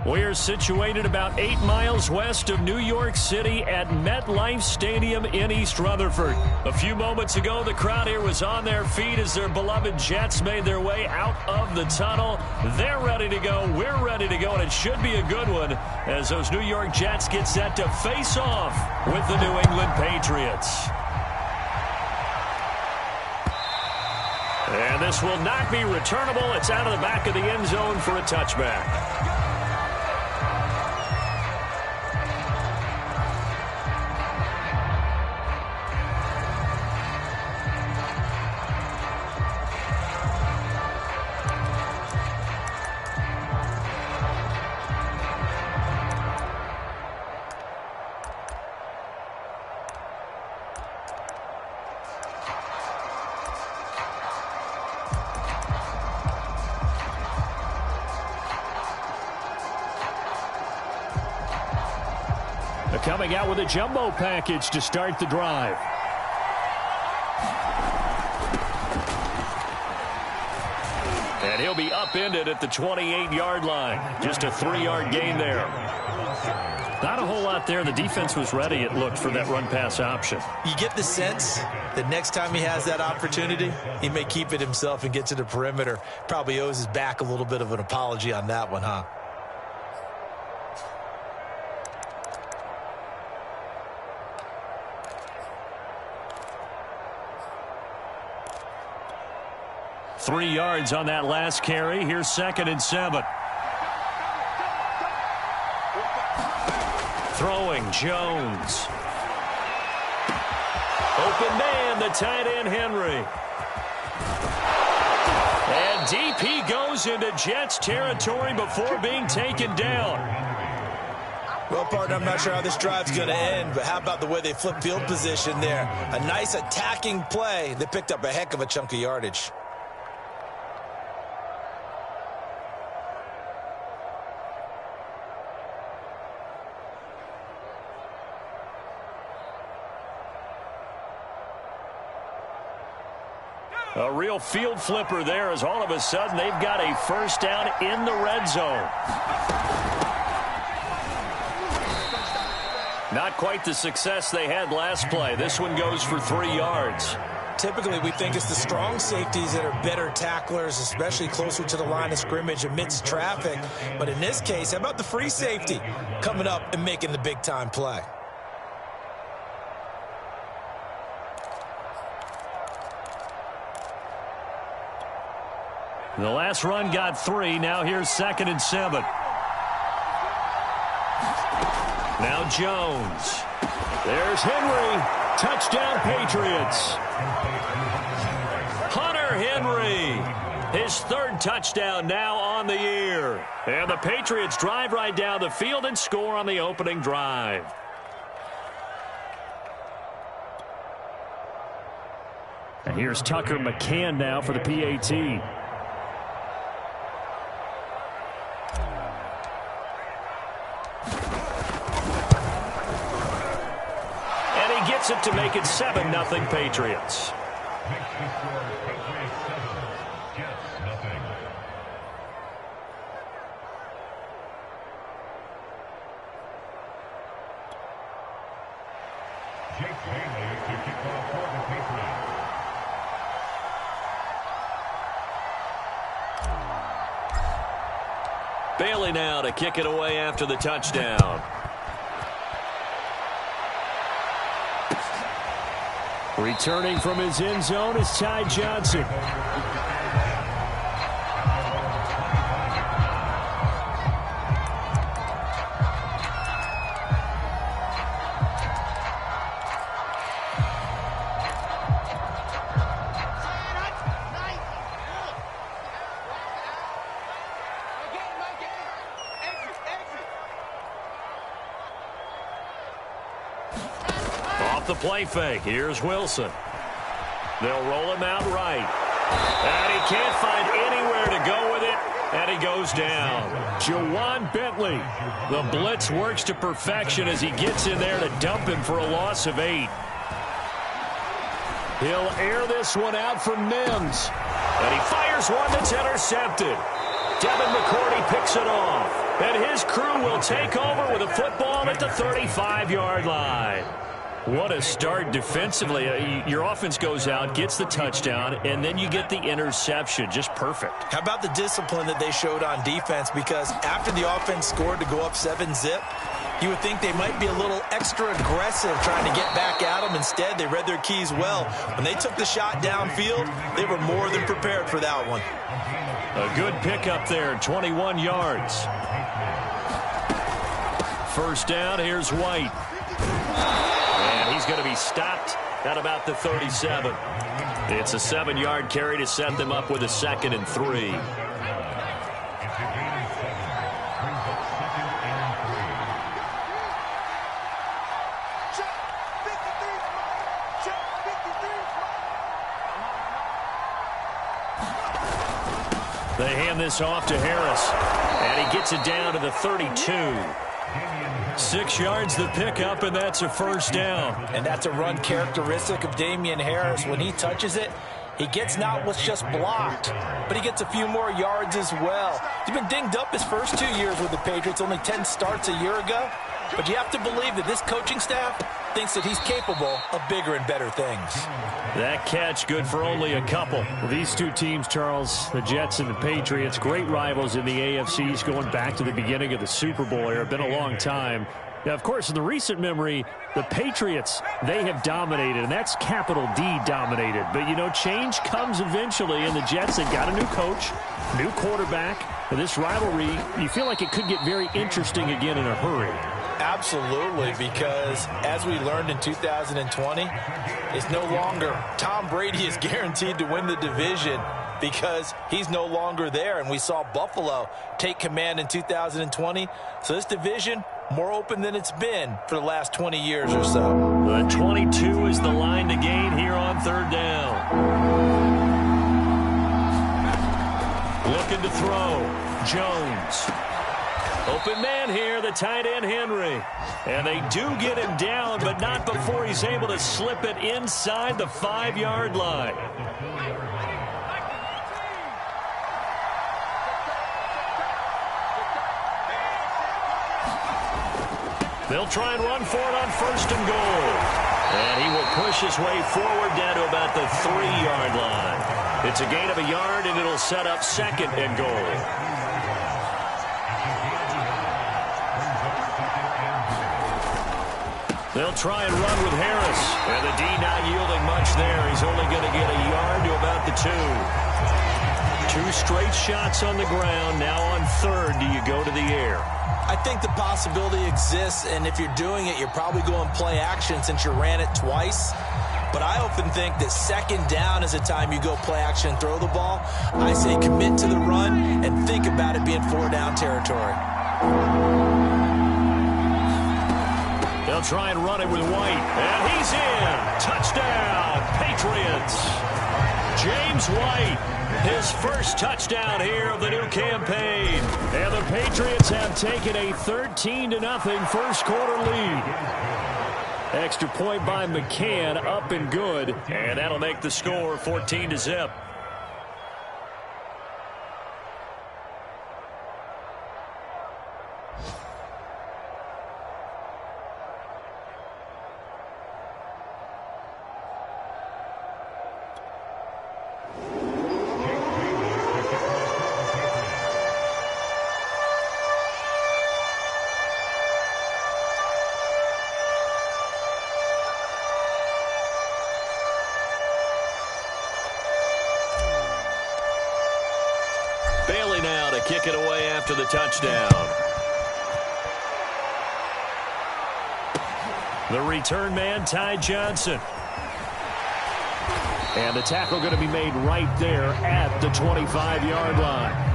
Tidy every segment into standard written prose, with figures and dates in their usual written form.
We're situated about 8 miles west of New York City at MetLife Stadium in East Rutherford. A few moments ago, the crowd here was on their feet as their beloved Jets made their way out of the tunnel. They're ready to go. We're ready to go, and it should be a good one as those New York Jets get set to face off with the New England Patriots. And this will not be returnable. It's out of the back of the end zone for a touchback. Coming out with a jumbo package to start the drive. And he'll be upended at the 28-yard line. Just a 3-yard gain there. Not a whole lot there. The defense was ready, it looked, for that run-pass option. You get the sense that next time he has that opportunity, he may keep it himself and get to the perimeter. Probably owes his back a little bit of an apology on that one, huh? Three yards on that last carry. Here's 2nd and 7. Throwing, Jones. Open man, the tight end, Henry. And deep he goes into Jets territory before being taken down. Well, partner, I'm not sure how this drive's going to end, but how about the way they flip field position there? A nice attacking play. They picked up a heck of a chunk of yardage. A real field flipper there as all of a sudden they've got a first down in the red zone. Not quite the success they had last play. This one goes for 3 yards. Typically, we think it's the strong safeties that are better tacklers, especially closer to the line of scrimmage amidst traffic. But in this case, how about the free safety coming up and making the big-time play? The last run got 3. Now here's 2nd and 7. Now Jones. There's Henry. Touchdown, Patriots. Hunter Henry. His 3rd touchdown now on the year. And the Patriots drive right down the field and score on the opening drive. And here's Tucker McCann now for the PAT. It to make it 7-0 Patriots. Bailey now to kick it away after the touchdown. Returning from his end zone is Ty Johnson. Off the play fake, here's Wilson. They'll roll him out right. And he can't find anywhere to go with it, and he goes down. Jawan Bentley. The blitz works to perfection as he gets in there to dump him for a loss of 8. He'll air this one out from Mims. And he fires one that's intercepted. Devin McCourty picks it off. And his crew will take over with a football at the 35-yard line. What a start defensively. Your offense goes out, gets the touchdown, and then you get the interception. Just perfect. How about the discipline that they showed on defense? Because after the offense scored to go up 7-zip, you would think they might be a little extra aggressive trying to get back at them. Instead, they read their keys well. When they took the shot downfield, they were more than prepared for that one. A good pickup there, 21 yards. First down, here's White. And he's going to be stopped at about the 37. It's a 7-yard carry to set them up with a 2nd and 3. They hand this off to Harris, and he gets it down to the 32. 6 yards the pickup, and that's a first down. And that's a run characteristic of Damian Harris. When he touches it, he gets not what's just blocked, but he gets a few more yards as well. He's been dinged up his first 2 years with the Patriots, only 10 starts a year ago. But you have to believe that this coaching staff thinks that he's capable of bigger and better things. That catch good for only a couple. Well, these two teams, Charles, the Jets and the Patriots, great rivals in the AFCs going back to the beginning of the Super Bowl era. Been a long time. Now, of course, in the recent memory, the Patriots, they have dominated, and that's capital D dominated. But, you know, change comes eventually, and the Jets, they've got a new coach, new quarterback. And this rivalry, you feel like it could get very interesting again in a hurry. Absolutely, because as we learned in 2020, it's no longer Tom Brady is guaranteed to win the division because he's no longer there. And we saw Buffalo take command in 2020. So this division, more open than it's been for the last 20 years or so. The 22 is the line to gain here on 3rd down. Looking to throw. Jones. Open man here, the tight end Henry. And they do get him down, but not before he's able to slip it inside the 5-yard line. They'll try and run for it on 1st and goal. And he will push his way forward down to about the 3-yard line. It's a gain of a yard, and it'll set up 2nd and goal. They'll try and run with Harris. And the D not yielding much there. He's only going to get a yard to about the 2. 2 straight shots on the ground. Now on 3rd, do you go to the air? I think the possibility exists, and if you're doing it, you're probably going play action since you ran it twice. But I often think that 2nd down is a time you go play action and throw the ball. I say commit to the run and think about it being 4-down territory. They'll try and run it with White. And he's in. Touchdown, Patriots. James White, his first touchdown here of the new campaign. And the Patriots have taken a 13-0 first quarter lead. Extra point by McCann, up and good. And that'll make the score 14-0. Bailey now to kick it away after the touchdown. The return man, Ty Johnson. And the tackle going to be made right there at the 25-yard line.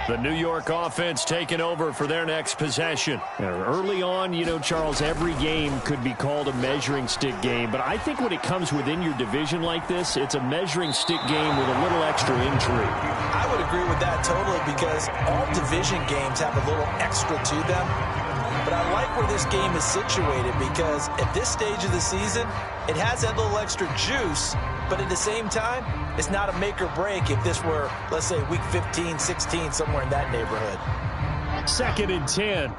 The New York offense taking over for their next possession. Early on, you know, Charles, every game could be called a measuring stick game. But I think when it comes within your division like this, it's a measuring stick game with a little extra intrigue. I would agree with that totally because all division games have a little extra to them. But I like where this game is situated because at this stage of the season, it has that little extra juice. But at the same time, it's not a make or break if this were, let's say, week 15, 16, somewhere in that neighborhood. 2nd and 10.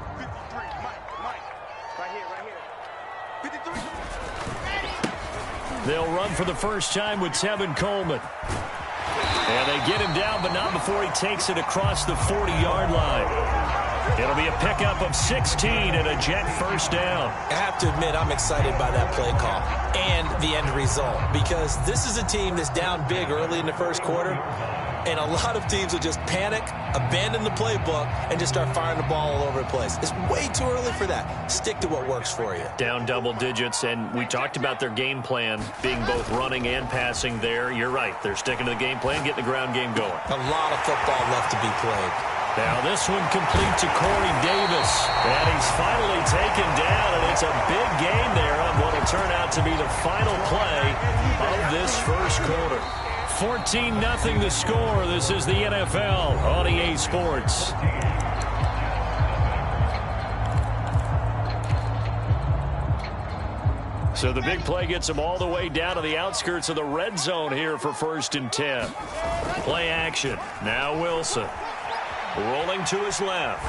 They'll run for the first time with Tevin Coleman. And they get him down, but not before he takes it across the 40-yard line. It'll be a pickup of 16 and a Jet first down. I have to admit, I'm excited by that play call and the end result because this is a team that's down big early in the first quarter, and a lot of teams will just panic, abandon the playbook, and just start firing the ball all over the place. It's way too early for that. Stick to what works for you. Down double digits, and we talked about their game plan being both running and passing there. You're right. They're sticking to the game plan, getting the ground game going. A lot of football left to be played. Now this one complete to Corey Davis. And he's finally taken down, and it's a big gain there on what will turn out to be the final play of this first quarter. 14-0 the score. This is the NFL on EA Sports. So the big play gets him all the way down to the outskirts of the red zone here for 1st and 10. Play action. Now Wilson. Rolling to his left.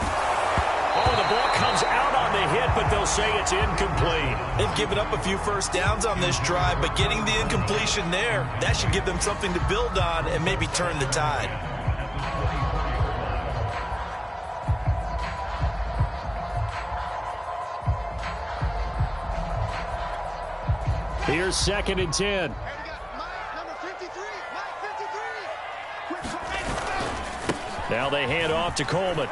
Oh, the ball comes out on the hit, but they'll say it's incomplete. They've given up a few first downs on this drive, but getting the incompletion there, that should give them something to build on and maybe turn the tide. Here's 2nd and 10. Now they hand off to Coleman.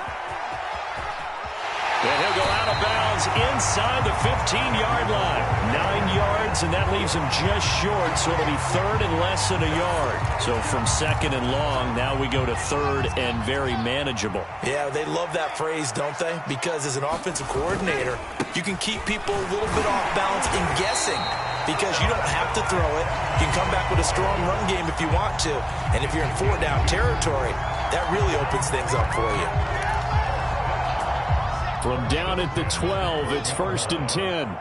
And he'll go out of bounds inside the 15-yard line. 9 yards, and that leaves him just short, so it'll be 3rd and less than a yard. So from 2nd and long, now we go to 3rd and very manageable. Yeah, they love that phrase, don't they? Because as an offensive coordinator, you can keep people a little bit off balance and guessing because you don't have to throw it. You can come back with a strong run game if you want to. And if you're in 4-down territory, that really opens things up for you. From down at the 12, it's 1st and 10.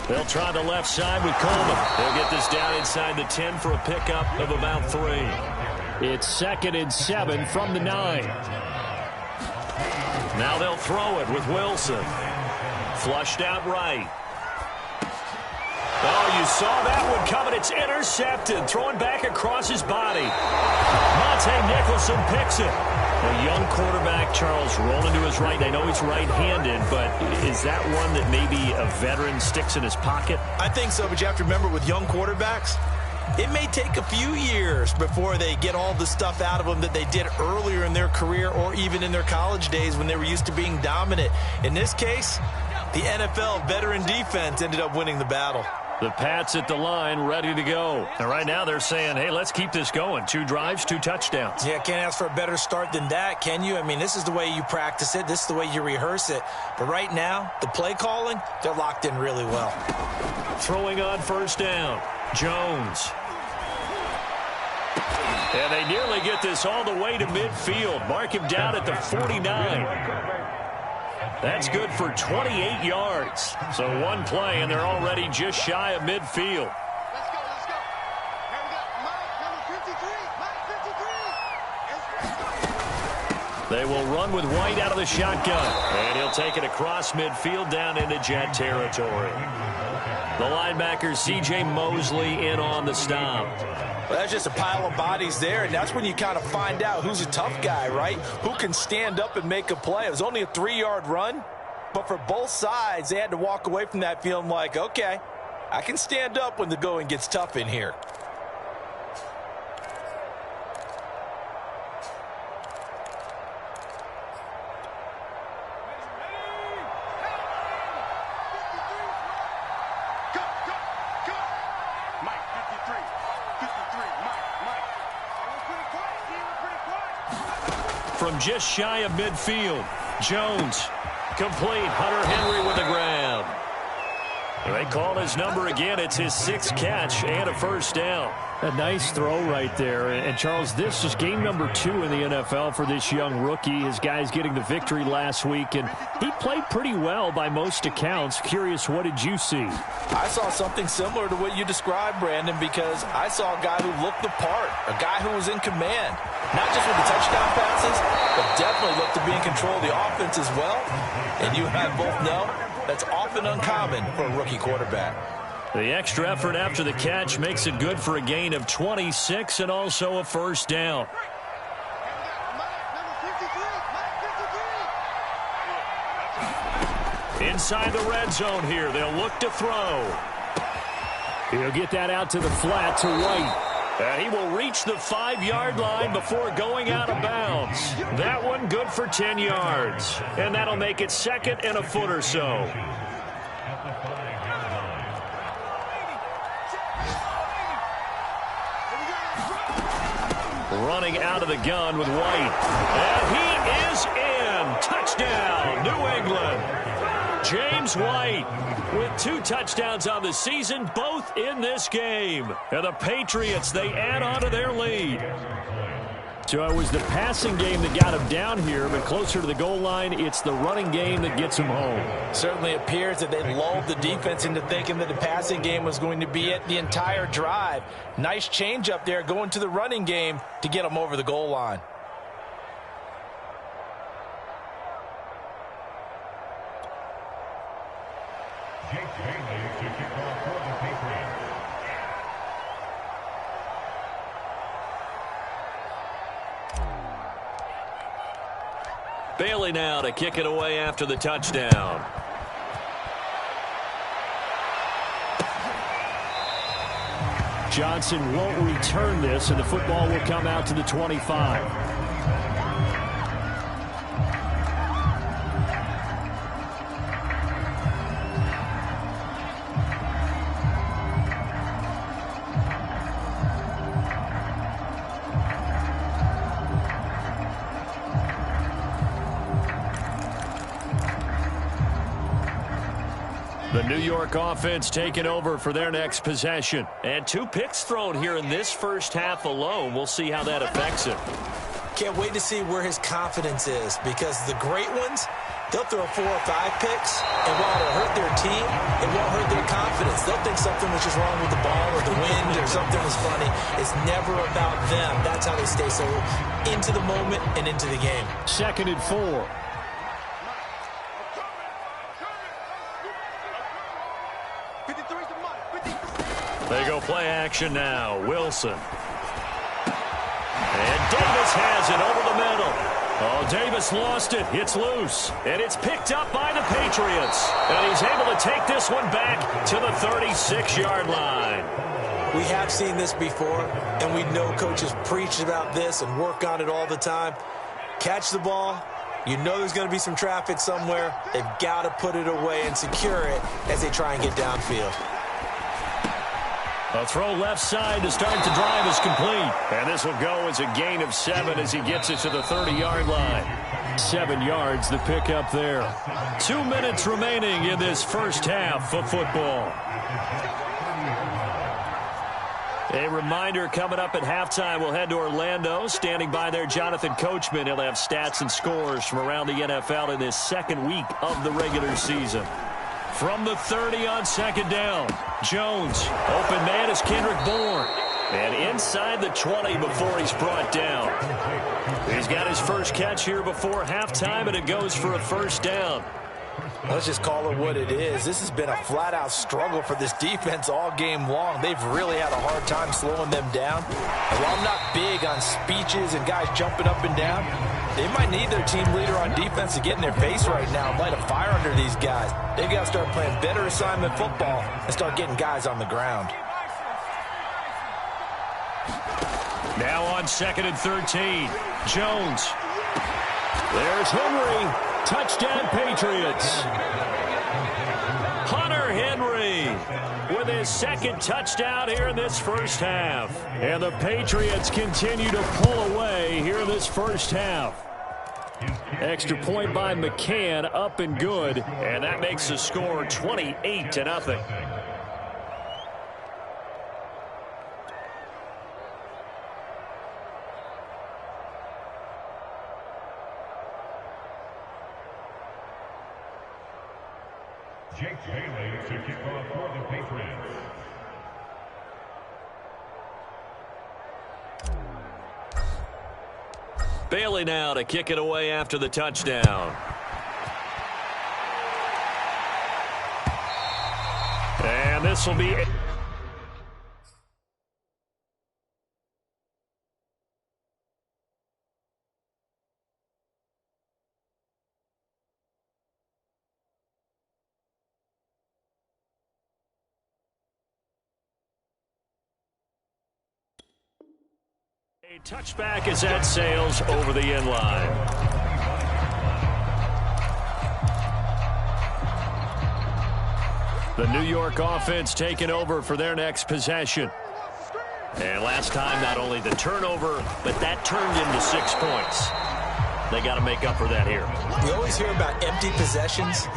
They'll try the left side with Coleman. They'll get this down inside the 10 for a pickup of about 3. It's 2nd and 7 from the 9. Now they'll throw it with Wilson. Flushed out right. Oh, you saw that one coming. It's intercepted. Throwing back across his body. Monte Nicholson picks it. A young quarterback, Charles, rolling to his right. I know he's right-handed, but is that one that maybe a veteran sticks in his pocket? I think so, but you have to remember with young quarterbacks, it may take a few years before they get all the stuff out of them that they did earlier in their career or even in their college days when they were used to being dominant. In this case, the NFL veteran defense ended up winning the battle. The Pats at the line, ready to go. And right now they're saying, hey, let's keep this going. 2 drives, 2 touchdowns. Yeah, can't ask for a better start than that, can you? I mean, this is the way you practice it. This is the way you rehearse it. But right now, the play calling, they're locked in really well. Throwing on 1st down, Jones. And they nearly get this all the way to midfield. Mark him down at the 49. That's good for 28 yards. So 1 play, and they're already just shy of midfield. Let's go. Here we go. Mike, number 53. They will run with White out of the shotgun. And he'll take it across midfield down into Jet territory. The linebacker, C.J. Mosley, in on the stop. Well, that's just a pile of bodies there, and that's when you kind of find out who's a tough guy, right? Who can stand up and make a play. It was only a 3-yard run, but for both sides, they had to walk away from that feeling like, okay, I can stand up when the going gets tough in here. from just shy of midfield. Jones, complete. Hunter Henry with the grab. They call his number again. It's his 6th catch and a first down. A nice throw right there. And, Charles, this is game number 2 in the NFL for this young rookie. His guys getting the victory last week, and he played pretty well by most accounts. Curious, what did you see? I saw something similar to what you described, Brandon, because I saw a guy who looked the part, a guy who was in command, not just with the touchdown passes, but definitely looked to be in control of the offense as well. And you and I both know that's often uncommon for a rookie quarterback. The extra effort after the catch makes it good for a gain of 26 and also a first down. Inside the red zone here, they'll look to throw. He'll get that out to the flat to White. And he will reach the 5-yard line before going out of bounds. That one good for 10 yards. And that'll make it 2nd and a foot or so. Running out of the gun with White. And he is in. Touchdown, New England. James White with 2 touchdowns on the season, both in this game. And the Patriots, they add on to their lead. So it was the passing game that got him down here, but closer to the goal line, it's the running game that gets him home. Certainly appears that they lulled the defense into thinking that the passing game was going to be it the entire drive. Nice change up there going to the running game to get them over the goal line. Bailey now to kick it away after the touchdown. Johnson won't return this, and the football will come out to the 25. The New York offense taking over for their next possession. And 2 picks thrown here in this first half alone. We'll see how that affects him. Can't wait to see where his confidence is, because the great ones, they'll throw 4 or 5 picks, and while it'll hurt their team, it won't hurt their confidence. They'll think something was just wrong with the ball or the wind or something was funny. It's never about them. That's how they stay so into the moment and into the game. 2nd and 4. They go play action now. Wilson. And Davis has it over the middle. Oh, Davis lost it. It's loose. And it's picked up by the Patriots. And he's able to take this one back to the 36-yard line. We have seen this before, and we know coaches preach about this and work on it all the time. Catch the ball. You know there's going to be some traffic somewhere. They've got to put it away and secure it as they try and get downfield. A throw left side to start the drive is complete. And this will go as a gain of 7 as he gets it to the 30-yard line. 7 yards, the pickup there. 2 minutes remaining in this first half of football. A reminder coming up at halftime, we'll head to Orlando. Standing by there, Jonathan Coachman. He'll have stats and scores from around the NFL in this 2nd week of the regular season. From the 30 on 2nd down, Jones. Open man is Kendrick Bourne. And inside the 20 before he's brought down. He's got his first catch here before halftime, and it goes for a first down. Let's just call it what it is. This has been a flat-out struggle for this defense all game long. They've really had a hard time slowing them down. And while I'm not big on speeches and guys jumping up and down, they might need their team leader on defense to get in their face right now and light a fire under these guys. They've got to start playing better assignment football and start getting guys on the ground. Now on 2nd and 13, Jones. There's Henry. Touchdown, Patriots. Hunter Henry with his 2nd touchdown here in this first half. And the Patriots continue to pull away here in this first half. Extra point by McCann, up and good, and that makes the score 28-0. Jake Bailey to kick off for the Patriots. Bailey now to kick it away after the touchdown. And this will be... A touchback as that sails over the end line. The New York offense taking over for their next possession. And last time, not only the turnover, but that turned into 6 points. They got to make up for that here. We always hear about empty possessions,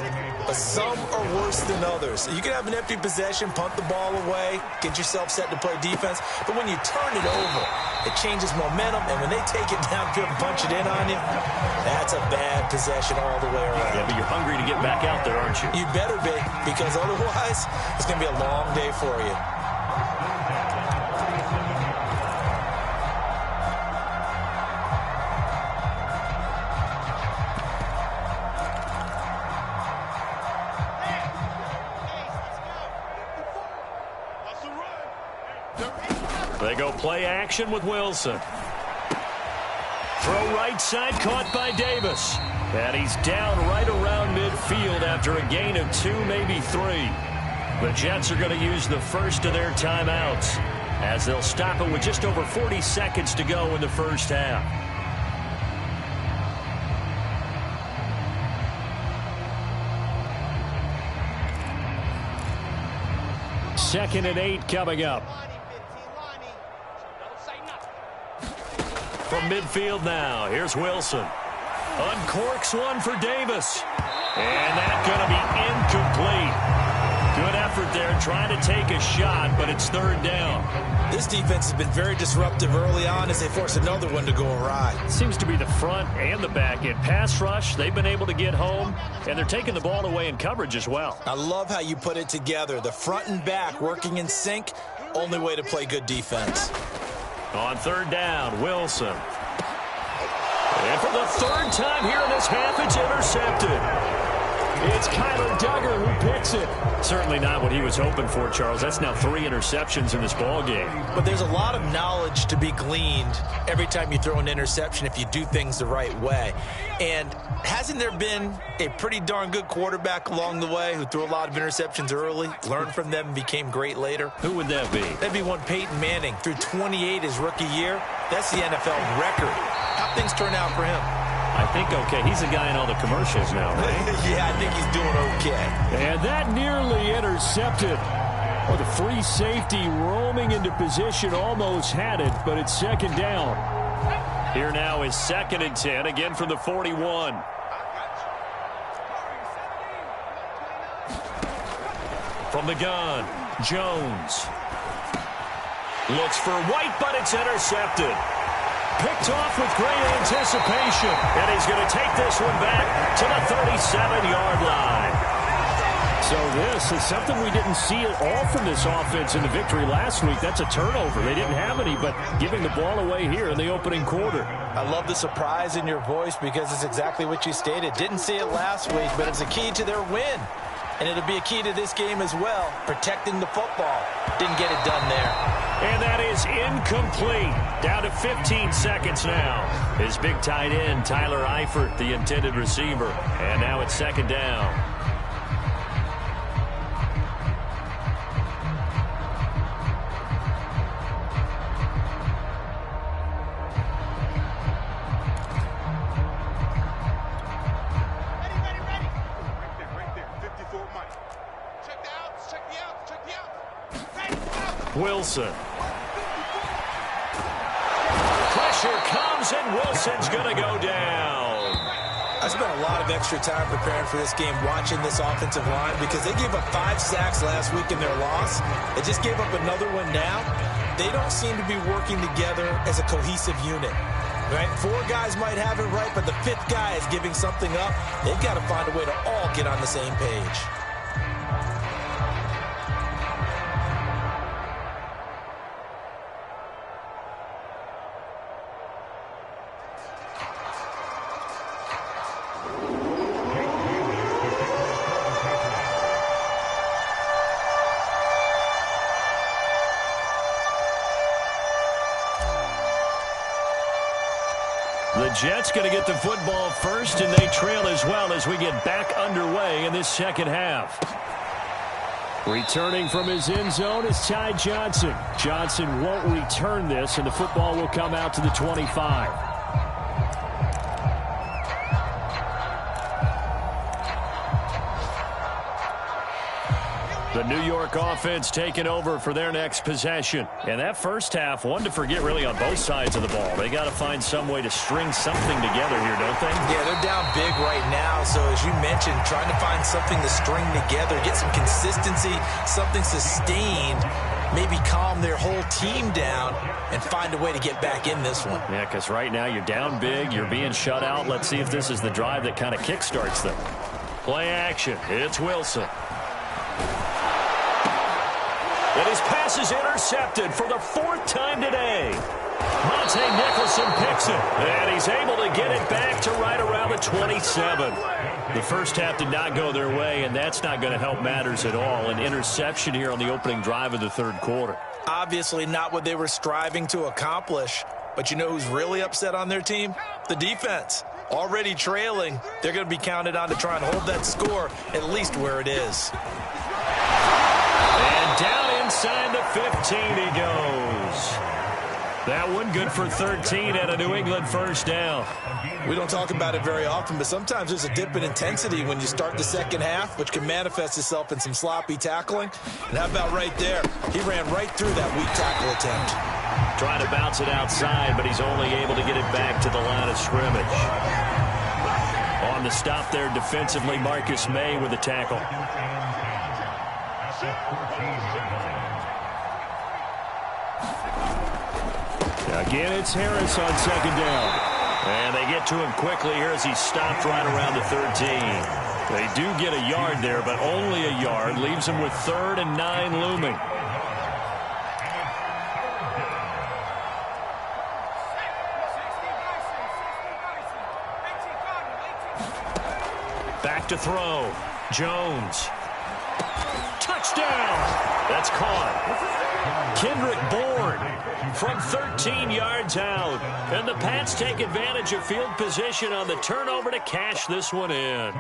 but some are worse than others. You can have an empty possession, punt the ball away, get yourself set to play defense, but when you turn it over, it changes momentum, and when they take it downfield and punch it in on you, that's a bad possession all the way around. Yeah, but you're hungry to get back out there, aren't you? You better be, because otherwise, it's going to be a long day for you. They go play action with Wilson. Throw right side, caught by Davis. And he's down right around midfield after a gain of 2, maybe 3. The Jets are going to use the first of their timeouts as they'll stop it with just over 40 seconds to go in the first half. Second and 8 coming up. From midfield now, here's Wilson. Uncorks one for Davis. And that's going to be incomplete. Good effort there trying to take a shot, but it's third down. This defense has been very disruptive early on as they force another one to go awry. Seems to be the front and the back end. Pass rush, they've been able to get home, and they're taking the ball away in coverage as well. I love how you put it together. The front and back working in sync, only way to play good defense. On third down, Wilson. And for the third time here in this half, it's intercepted. It's Kyler Duggar who picks it. Certainly not what he was hoping for, Charles. That's now 3 interceptions in this ball game. But there's a lot of knowledge to be gleaned every time you throw an interception if you do things the right way. And hasn't there been a pretty darn good quarterback along the way who threw a lot of interceptions early, learned from them, and became great later? Who would that be? That'd be one Peyton Manning. Threw 28 his rookie year. That's the NFL record. How'd things turn out for him? I think okay. He's a guy in all the commercials now, right? Yeah, I think he's doing okay. And that nearly intercepted. Well, the free safety roaming into position almost had it, but it's second down. Here now is 2nd and 10, again from the 41. From the gun, Jones. Looks for White, but it's intercepted. Picked off with great anticipation. And he's going to take this one back to the 37-yard line. So this is something we didn't see at all from this offense in the victory last week. That's a turnover. They didn't have any, but giving the ball away here in the opening quarter. I love the surprise in your voice because it's exactly what you stated. Didn't see it last week, but it's a key to their win. And it'll be a key to this game as well, protecting the football. Didn't get it done there. And that is incomplete. Down to 15 seconds now. His big tight end, Tyler Eifert, the intended receiver. And now it's second down. Wilson. Pressure comes, and Wilson's going to go down. I spent a lot of extra time preparing for this game watching this offensive line because they gave up 5 sacks last week in their loss. They just gave up another one now. They don't seem to be working together as a cohesive unit. Right? 4 guys might have it right, but the 5th guy is giving something up. They've got to find a way to all get on the same page. The Jets going to get the football first, and they trail as well as we get back underway in this second half. Returning from his end zone is Ty Johnson. Johnson won't return this, and the football will come out to the 25. The New York offense taking over for their next possession. And that first half, one to forget really on both sides of the ball. They got to find some way to string something together here, don't they? Yeah, they're down big right now. So as you mentioned, trying to find something to string together, get some consistency, something sustained, maybe calm their whole team down and find a way to get back in this one. Yeah, because right now you're down big, you're being shut out. Let's see if this is the drive that kind of kickstarts them. Play action. It's Wilson. And his pass is intercepted for the 4th time today. Monte Nicholson picks it, and he's able to get it back to right around the 27. The first half did not go their way, and that's not going to help matters at all. An interception here on the opening drive of the third quarter. Obviously not what they were striving to accomplish, but you know who's really upset on their team? The defense. Already trailing, they're going to be counted on to try and hold that score at least where it is. And down inside the 15 he goes. That one good for 13 and a New England first down. We don't talk about it very often, but sometimes there's a dip in intensity when you start the second half, which can manifest itself in some sloppy tackling. And how about right there? He ran right through that weak tackle attempt. Trying to bounce it outside, but he's only able to get it back to the line of scrimmage. On the stop there defensively, Marcus May with the tackle. Again, it's Harris on second down. And they get to him quickly here as he's stopped right around the 13. They do get a yard there, but only a yard. Leaves him with 3rd and 9 looming. Back to throw. Jones. Touchdown! That's caught. Kendrick Bourne from 13 yards out. And the Pats take advantage of field position on the turnover to cash this one in.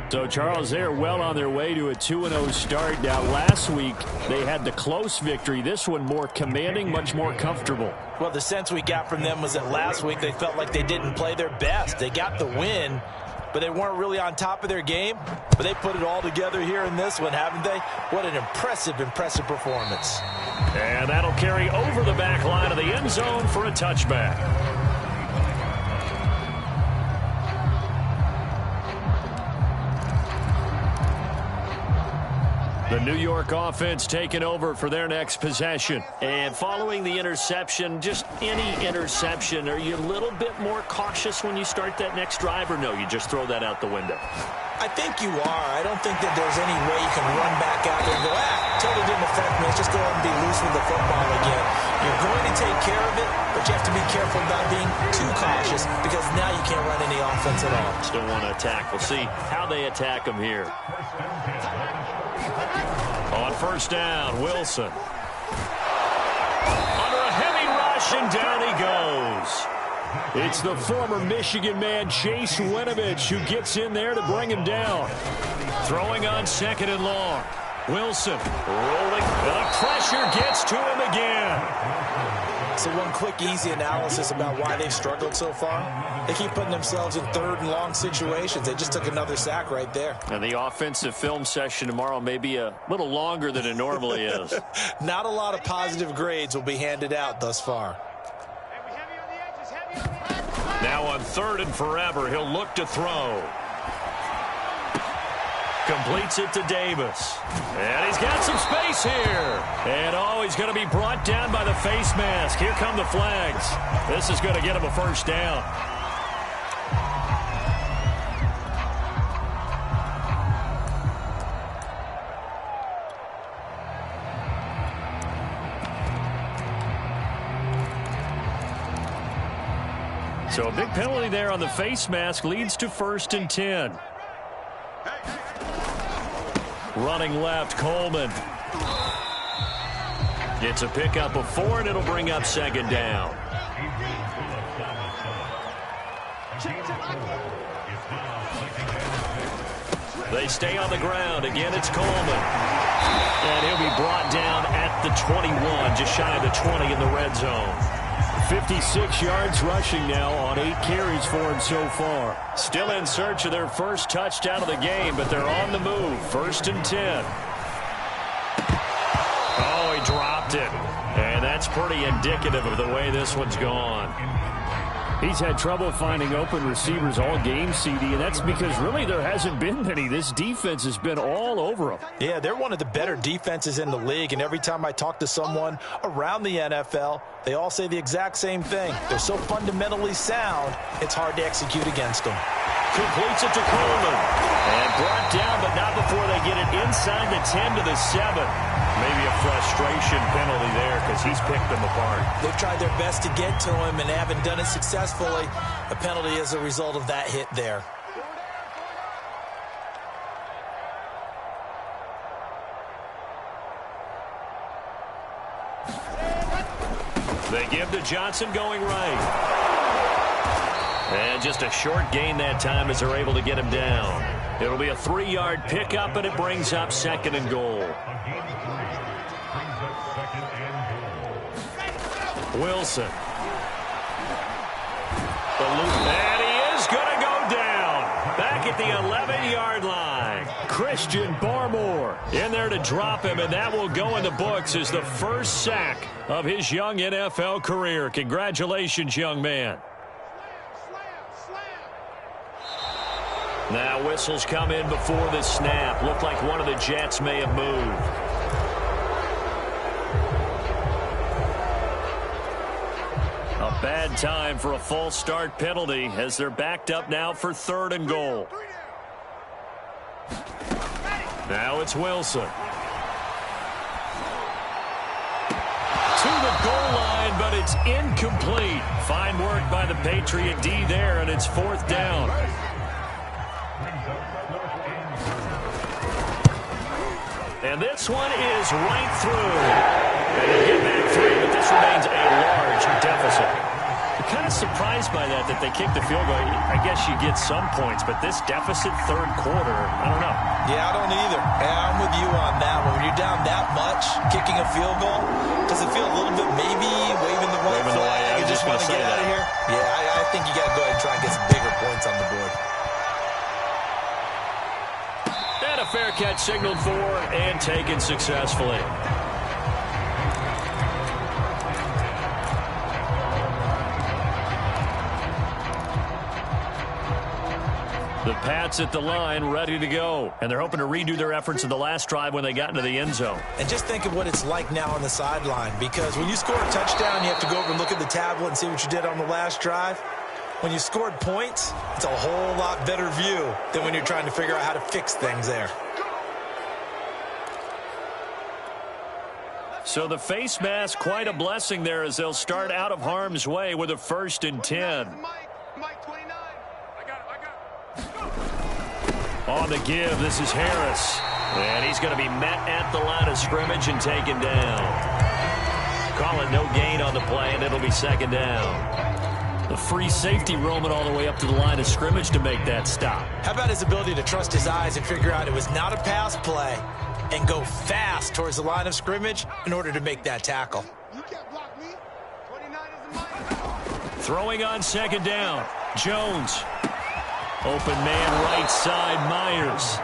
So, Charles, they are well on their way to a 2-0 start. Now, last week, they had the close victory. This one more commanding, much more comfortable. Well, the sense we got from them was that last week they felt like they didn't play their best. They got the win, but they weren't really on top of their game. But they put it all together here in this one, haven't they? What an impressive performance. And that'll carry over the back line of the end zone for a touchback. The New York offense taking over for their next possession. And following the interception, just any interception, are you a little bit more cautious when you start that next drive, or no, you just throw that out the window? I think you are. I don't think that there's any way you can run back out there and go, totally didn't affect me. Let's just go out and be loose with the football again. You're going to take care of it, but you have to be careful about being too cautious because now you can't run any offense at all. Still want to attack. We'll see how they attack them here. On first down, Wilson. Under a heavy rush, and down he goes. It's the former Michigan man, Chase Winovich, who gets in there to bring him down. Throwing on 2nd and long. Wilson rolling. The pressure gets to him again. So one quick, easy analysis about why they've struggled so far. They keep putting themselves in 3rd and long situations. They just took another sack right there. And the offensive film session tomorrow may be a little longer than it normally is. Not a lot of positive grades will be handed out thus far. Heavy on the edges, heavy on the edges. Now on 3rd and forever, he'll look to throw. Completes it to Davis. And he's got some space here. And, he's going to be brought down by the face mask. Here come the flags. This is going to get him a first down. So a big penalty there on the face mask leads to 1st and 10. Running left, Coleman. Gets a pickup of 4, and it'll bring up 2nd down. They stay on the ground. Again, it's Coleman. And he'll be brought down at the 21, just shy of the 20 in the red zone. 56 yards rushing now on 8 carries for him so far. Still in search of their first touchdown of the game, but they're on the move. 1st and 10. Oh, he dropped it. And that's pretty indicative of the way this one's gone. He's had trouble finding open receivers all game, CD, and that's because really there hasn't been many. This defense has been all over him. Yeah, they're one of the better defenses in the league, and every time I talk to someone around the NFL, they all say the exact same thing. They're so fundamentally sound, it's hard to execute against them. Completes it to Coleman. And brought down, but not before they get it inside the 10 to the 7. Maybe a frustration penalty there because he's picked them apart. They've tried their best to get to him and haven't done it successfully. A penalty as a result of that hit there. They give to Johnson going right. And just a short gain that time as they're able to get him down. It'll be a 3-yard pickup, and it brings up 2nd and goal. Wilson. And he is going to go down. Back at the 11-yard line. Christian Barmore in there to drop him, and that will go in the books as the first sack of his young NFL career. Congratulations, young man. Now whistles come in before the snap. Looked like one of the Jets may have moved. A bad time for a false start penalty as they're backed up now for 3rd and goal. Now it's Wilson. To the goal line, but it's incomplete. Fine work by the Patriot D there, and it's 4th down. And this one is right through. And they get back 3, but this remains a large deficit. I'm kind of surprised by that they kicked the field goal. I guess you get some points, but this deficit 3rd quarter, I don't know. Yeah, I don't either. And I'm with you on that one. When you're down that much, kicking a field goal, does it feel a little bit maybe waving the white flag? I just want to get out of here? Yeah, I think you got to go ahead and try and get some bigger points on the board. And a fair catch signaled for and taken successfully. The Pats at the line ready to go. And they're hoping to redo their efforts in the last drive when they got into the end zone. And just think of what it's like now on the sideline, because when you score a touchdown, you have to go over and look at the tablet and see what you did on the last drive. When you scored points, it's a whole lot better view than when you're trying to figure out how to fix things there. So the face mask, quite a blessing there as they'll start out of harm's way with a 1st and 10. On the give, this is Harris. And he's going to be met at the line of scrimmage and taken down. Call it no gain on the play, and it'll be 2nd down. The free safety roaming all the way up to the line of scrimmage to make that stop. How about his ability to trust his eyes and figure out it was not a pass play and go fast towards the line of scrimmage in order to make that tackle. You can't block me. 29 is a Throwing on 2nd down. Jones. Open man right side, Myers.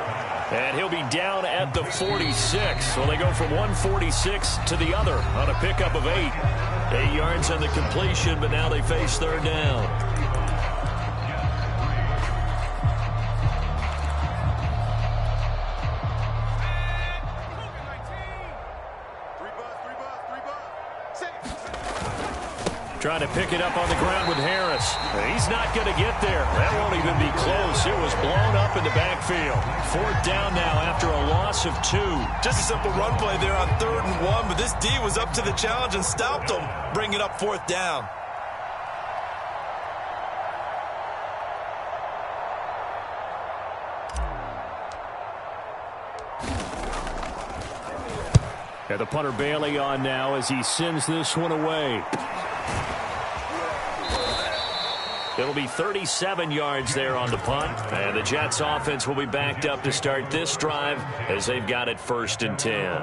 And he'll be down at the 46. So they go from 146 to the other on a pickup of 8. 8 yards on the completion, but now they face 3rd down. Trying to pick it up on the ground with Harris. He's not going to get there. That won't even be close. It was blown up in the backfield. 4th down now after a loss of 2. Just a simple run play there on 3rd and 1, but this D was up to the challenge and stopped them, bringing up 4th down. And the punter Bailey on now as he sends this one away. It'll be 37 yards there on the punt. And the Jets offense will be backed up to start this drive as they've got it 1st and 10.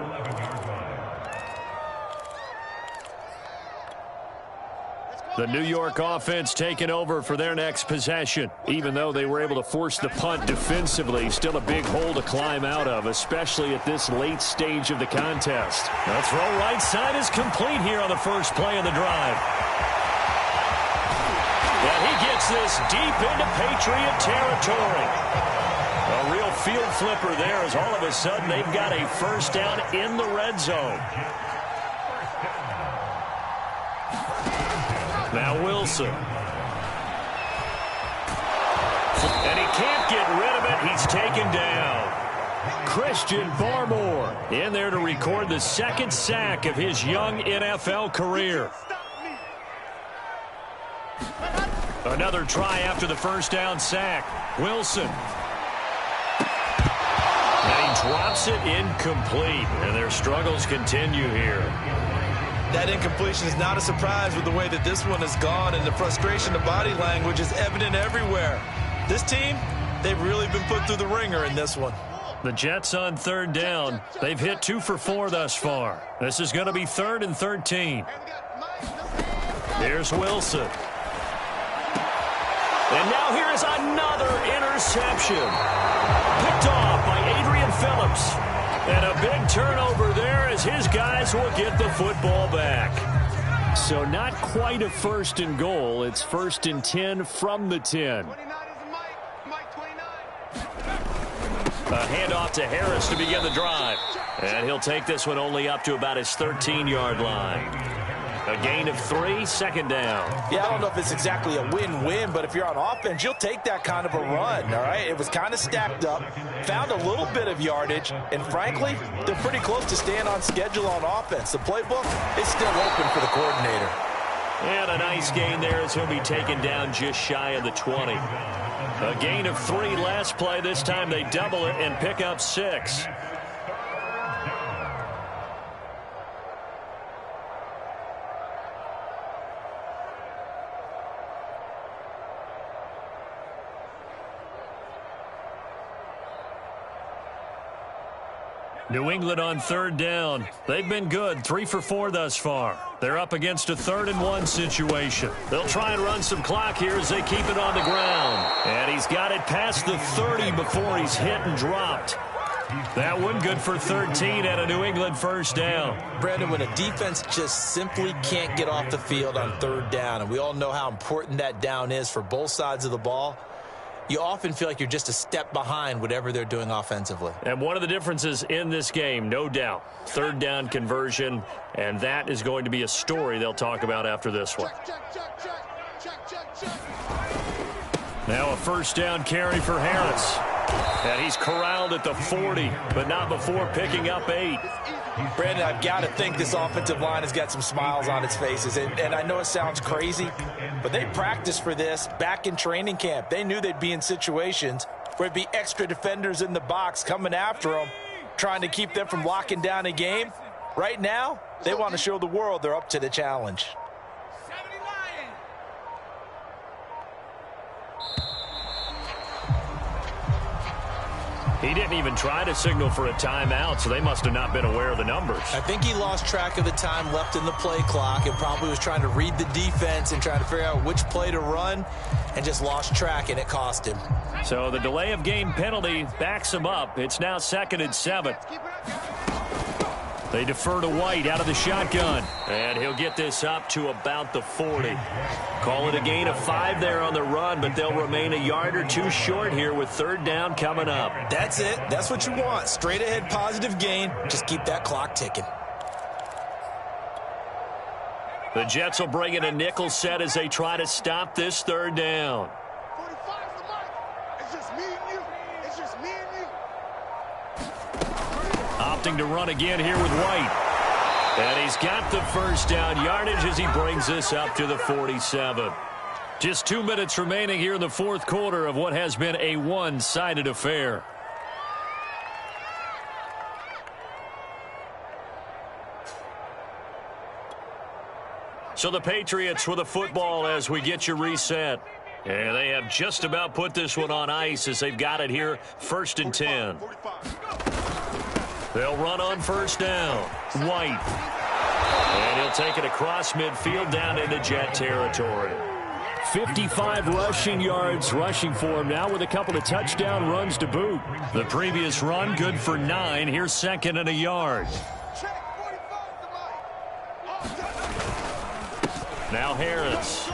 The New York offense taking over for their next possession. Even though they were able to force the punt defensively, still a big hole to climb out of, especially at this late stage of the contest. The throw right side is complete here on the first play of the drive. And he gets this deep into Patriot territory. A real field flipper there as all of a sudden they've got a 1st down in the red zone. Now Wilson. And he can't get rid of it. He's taken down. Christian Barmore in there to record the 2nd sack of his young NFL career. Another try after the 1st down sack. Wilson. And he drops it incomplete. And their struggles continue here. That incompletion is not a surprise with the way that this one has gone, and the frustration of body language is evident everywhere. This team, they've really been put through the ringer in this one. The Jets on 3rd down. They've hit 2 for 4 thus far. This is going to be 3rd and 13. Here's Wilson. And now here is another interception. Picked off by Adrian Phillips. And a big turnover there as his guys will get the football back. So not quite a 1st and goal. It's 1st and 10 from the 10. A handoff to Harris to begin the drive. And he'll take this one only up to about his 13-yard line. A gain of 3, 2nd down. Yeah, I don't know if it's exactly a win-win, but if you're on offense, you'll take that kind of a run, all right? It was kind of stacked up, found a little bit of yardage, and frankly, they're pretty close to staying on schedule on offense. The playbook is still open for the coordinator. And a nice gain there as he'll be taken down just shy of the 20. A gain of 3 last play. This time they double it and pick up 6. New England on 3rd down. They've been good, 3 for 4 thus far. They're up against a 3rd and 1 situation. They'll try and run some clock here as they keep it on the ground. And he's got it past the 30 before he's hit and dropped. That one good for 13 at a New England 1st down. Brandon, when a defense just simply can't get off the field on 3rd down, and we all know how important that down is for both sides of the ball, you often feel like you're just a step behind whatever they're doing offensively. And one of the differences in this game, no doubt, 3rd down conversion, and that is going to be a story they'll talk about after this one. Now a 1st down carry for Harris. And he's corralled at the 40, but not before picking up 8. Brandon, I've got to think this offensive line has got some smiles on its faces. And I know it sounds crazy, but they practiced for this back in training camp. They knew they'd be in situations where there'd be extra defenders in the box coming after them, trying to keep them from locking down a game. Right now, they want to show the world they're up to the challenge. He didn't even try to signal for a timeout, so they must have not been aware of the numbers. I think he lost track of the time left in the play clock and probably was trying to read the defense and trying to figure out which play to run and just lost track, and it cost him. So the delay of game penalty backs him up. It's now 2nd and 7. They defer to White out of the shotgun. And he'll get this up to about the 40. Call it a gain of 5 there on the run, but they'll remain a yard or 2 short here with 3rd down coming up. That's it. That's what you want. Straight ahead positive gain. Just keep that clock ticking. The Jets will bring in a nickel set as they try to stop this third down. 45 is the mark. It's just me and you. It's just me and you. Opting to run again here with White. And he's got the first down yardage as he brings this up to the 47. Just 2 minutes remaining here in the fourth quarter of what has been a one-sided affair. So the Patriots with the football as we get you reset. And they have just about put this one on ice as they've got it here, 1st and 10. They'll run on first down. White. And he'll take it across midfield down into Jet territory. 55 rushing yards rushing for him now with a couple of touchdown runs to boot. The previous run good for 9. Here's 2nd and a yard. Now Harris.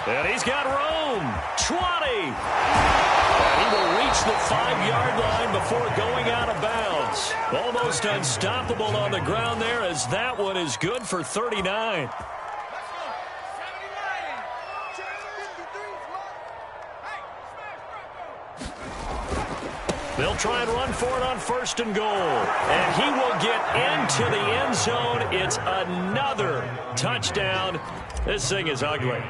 And he's got room. 20. And he will reach the 5-yard line before going out of bounds. Almost unstoppable on the ground there as that one is good for 39. They'll try and run for it on 1st and goal. And he will get into the end zone. It's another touchdown. This thing is ugly.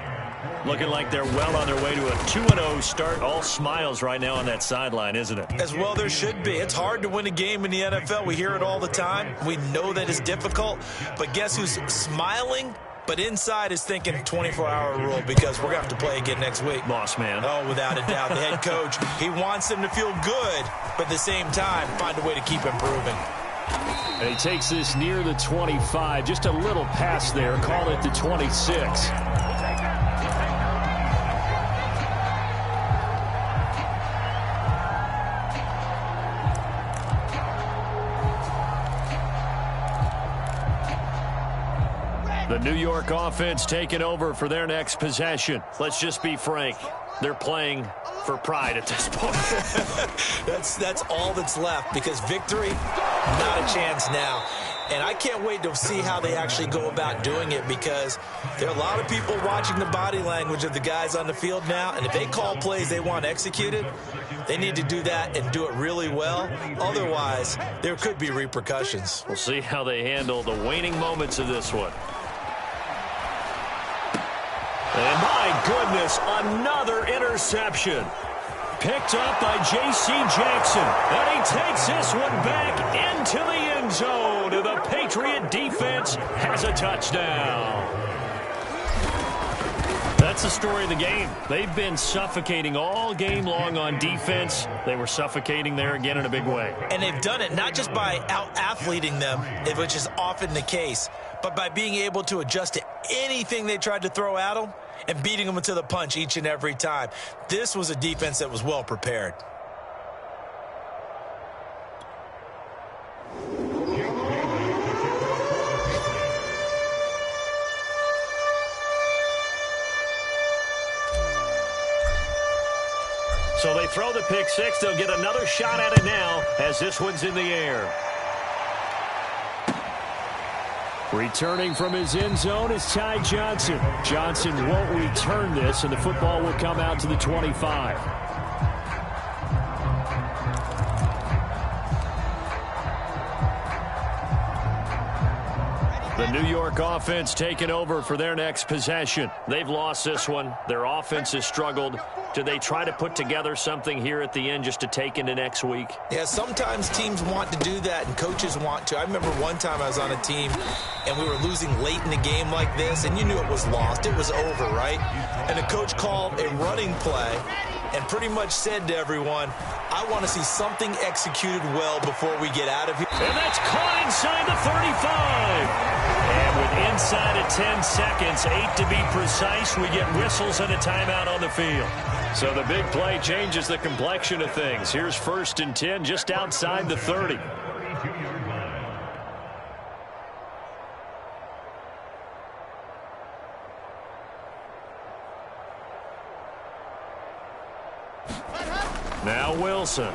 Looking like they're well on their way to a 2-0 start. All smiles right now on that sideline, isn't it? As well there should be. It's hard to win a game in the NFL. We hear it all the time. We know that it's difficult. But guess who's smiling? But inside is thinking 24-hour rule because we're going to have to play again next week. Boss man. Oh, without a doubt. The head coach, he wants them to feel good, but at the same time, find a way to keep improving. And he takes this near the 25. Just a little pass there. Call it the 26. The New York offense taking over for their next possession. Let's just be frank. They're playing for pride at this point. That's all that's left because victory, not a chance now. And I can't wait to see how they actually go about doing it because there are a lot of people watching the body language of the guys on the field now. And if they call plays they want executed, they need to do that and do it really well. Otherwise, there could be repercussions. We'll see how they handle the waning moments of this one. And my goodness, another interception. Picked up by J.C. Jackson. And he takes this one back into the end zone. And the Patriot defense has a touchdown. That's the story of the game. They've been suffocating all game long on defense. They were suffocating there again in a big way. And they've done it not just by out-athleting them, which is often the case, but by being able to adjust to anything they tried to throw at them and beating them to the punch each and every time. This was a defense that was well prepared. So they throw the pick six. They'll get another shot at it now as this one's in the air. Returning from his end zone is Ty Johnson. Johnson won't return this, and the football will come out to the 25. The New York offense taking over for their next possession. They've lost this one. Their offense has struggled. Do they try to put together something here at the end just to take into next week? Yeah, sometimes teams want to do that and coaches want to. I remember one time I was on a team and we were losing late in the game like this, and you knew it was lost. It was over, right? And the coach called a running play and pretty much said to everyone, I want to see something executed well before we get out of here. And that's caught inside the 35. And with inside of 10 seconds, 8 to be precise, we get whistles and a timeout on the field. So the big play changes the complexion of things. Here's 1st and 10 just outside the 30. Now Wilson.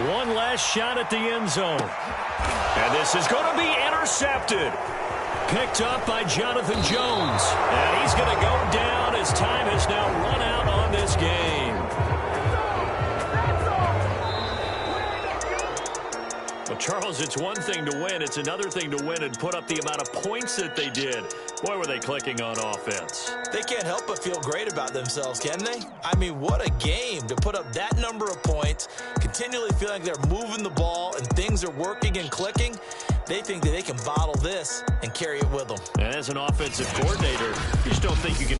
One last shot at the end zone. And this is going to be intercepted. picked up by Jonathan Jones. And he's going to go down as time has now run out on this game. Well, Charles, it's one thing to win. It's another thing to win and put up the amount of points that they did. Boy, were they clicking on offense. They can't help but feel great about themselves, can they? I mean, what a game to put up that number of points, continually feeling like they're moving the ball and things are working and clicking. They think that they can bottle this and carry it with them. And as an offensive coordinator, you just don't think you can